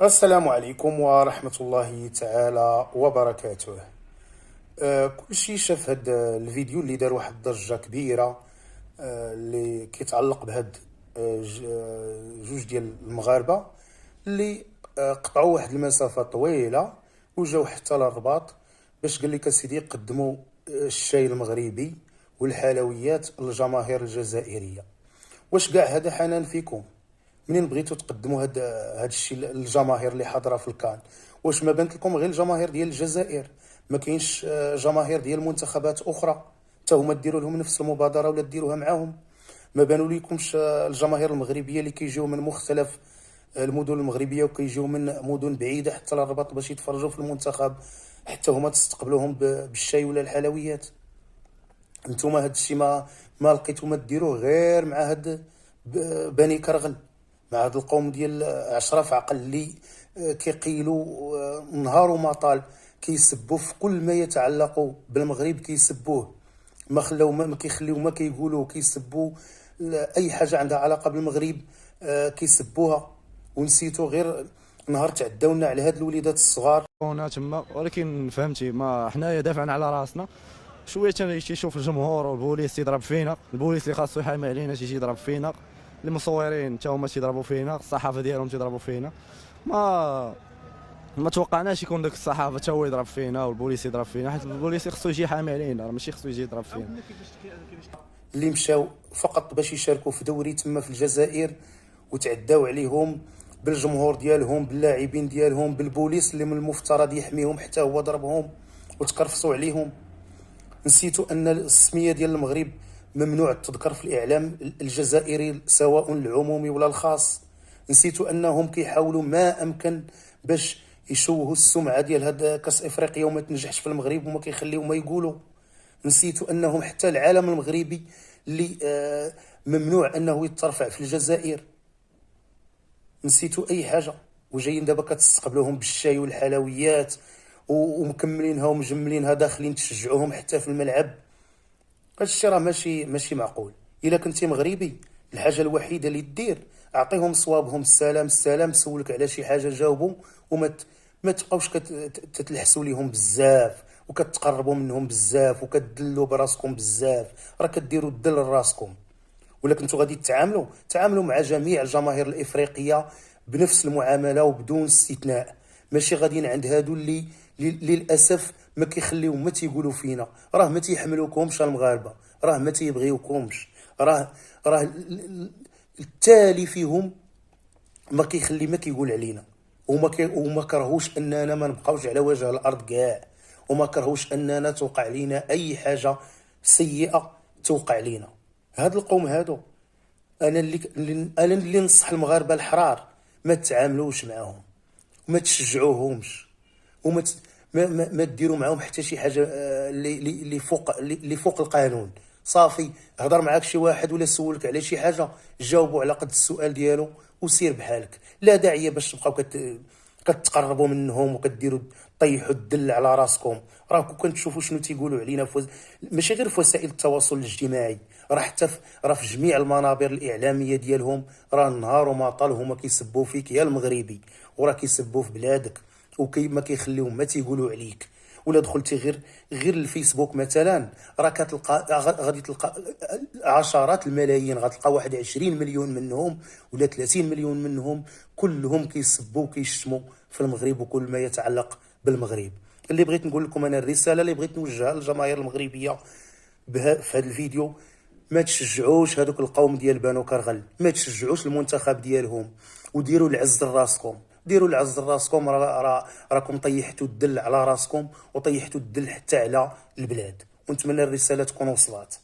السلام عليكم ورحمة الله تعالى وبركاته. كل شيء شاف هاد الفيديو اللي دار واحد الضجة كبيرة، اللي كيتعلق بهاد جوج ديال المغاربة اللي قطعوا واحد المسافة طويلة وجاو حتى للرباط باش قال لك اسيدي يقدموا الشاي المغربي والحلويات للجماهير الجزائرية. واش كاع هذا حنان فيكم؟ منين بغيتوا تقدموا هاد الشيء للجماهير اللي حاضره في الكان؟ واش ما بانت لكم غير الجماهير ديال الجزائر؟ ما كاينش جماهير ديال منتخبات اخرى حتى هما ديروا لهم نفس المبادره ولا ديروها معاهم؟ ما بانوا ليكمش الجماهير المغربيه اللي كيجيو من مختلف المدن المغربيه وكيجيو من مدن بعيده حتى للرباط باش يتفرجوا في المنتخب، حتى هما تستقبلوهم بالشاي ولا الحلويات؟ نتوما هاد الشيء ما لقيتو ما ديروه غير مع هاد بني كرغل، مع هاد القوم ديال عشرة عقل اللي كيقيلوا نهار وما طال كيسبوا في كل ما يتعلق بالمغرب، كيسبوه، ما كيخليو ما كيقولوا، كيسبوا اي حاجه عندها علاقه بالمغرب، كيسبوها. ونسيتو غير نهار تعداونا على هاد الوليدات الصغار. هنا تما، ولكن فهمتي ما حنايا دافعين على راسنا شويه. تيشوف الجمهور والبوليس تيضرب فينا، البوليس اللي خاصو يحامي علينا تيجي يضرب فينا، المصورين حتى هما تيضربوا فينا، الصحافه ديالهم تيضربوا فينا. ما توقعناش يكون داك الصحافه حتى هو يضرب فينا والبوليس يضرب فينا، حيت البوليس خصو يجي يحامي علينا، ماشي خصو يجي يضرب فينا. اللي مشاو فقط باش يشاركوا في دوري تما في الجزائر وتعداو عليهم بالجمهور ديالهم، باللاعبين ديالهم، بالبوليس اللي من المفترض يحميهم حتى هو ضربهم وتكرفصوا عليهم. نسيتوا ان السميه ديال المغرب ممنوع تذكر في الاعلام الجزائري سواء العمومي ولا الخاص. نسيتوا انهم كيحاولوا ما امكن باش يشوهوا السمعه ديال هذا كاس افريقيا وما تنجحش في المغرب وما كيخليو ما يقولوا. نسيتوا انهم حتى العالم المغربي اللي ممنوع انه يترفع في الجزائر. نسيتوا اي حاجه وجايين دابا كتستقبلوهم بالشاي والحلويات ومكملينها ومجملينها داخلين تشجعوهم حتى في الملعب. هادشي راه ماشي معقول. الا كنتي مغربي الحاجه الوحيده اللي دير اعطيهم صوابهم، السلام السلام، سولك على شي حاجه جاوبوا، ما تبقاوش تتلحسوا ليهم بزاف وكتقربوا منهم بزاف وكتدلوا براسكم بزاف، راه كديروا الدل لراسكم. ولا كنتوا غادي تعاملوا مع جميع الجماهير الافريقيه بنفس المعامله وبدون استثناء، ماشي غاديين عند هادو اللي للاسف ما كيخليو ما تيقولوا فينا، راه ما تيحملوكمش المغاربه، راه ما تيبغيوكمش، راه التالي فيهم ما كيخلي ما كيقول علينا، وما كرهوش اننا ما نبقاوش على وجه الارض كاع، وما كرهوش اننا توقع لينا اي حاجه سيئه توقع لينا. هاد القوم هادو انا اللي نصح المغاربه الحرار ما تتعاملوش معاهم وما تشجعوهمش وما ت... ما ديروا معاهم حتى شي حاجه اللي فوق القانون. صافي هضر معاك شي واحد ولا سولك على شي حاجه جاوبوا على قد السؤال ديالو وسير بحالك، لا داعي باش تبقاو كتقربوا منهم وكديروا طيحوا الدل على راسكم. راكم كنتشوفوا شنو تيقولوا علينا ماشي غير في وسائل التواصل الاجتماعي، راه حتى في جميع المنابر الاعلاميه ديالهم، راه نهار وما طال هما كيسبوا فيك يا المغربي، وراه كيسبوا في بلادك ما كيخليهم ما تيقولوا عليك. ولا دخلتي غير الفيسبوك مثلا راه كتلقى غادي تلقى عشرات الملايين، غتلقى واحد 20 مليون منهم ولا 30 مليون منهم كلهم كيسبوا وكيشتموا في المغرب وكل ما يتعلق بالمغرب. اللي بغيت نقول لكم انا، الرساله اللي بغيت نوجهها للجماهير المغربيه في هذا الفيديو، ما تشجعوش هذوك القوم ديال بانو كرغل، ما تشجعوش المنتخب ديالهم، وديروا العز لراسكم، ديروا العز لراسكم. راكم طيحتوا الدل على راسكم وطيحتوا الدل حتى على البلاد، ونتمنى الرساله تكون وصلت.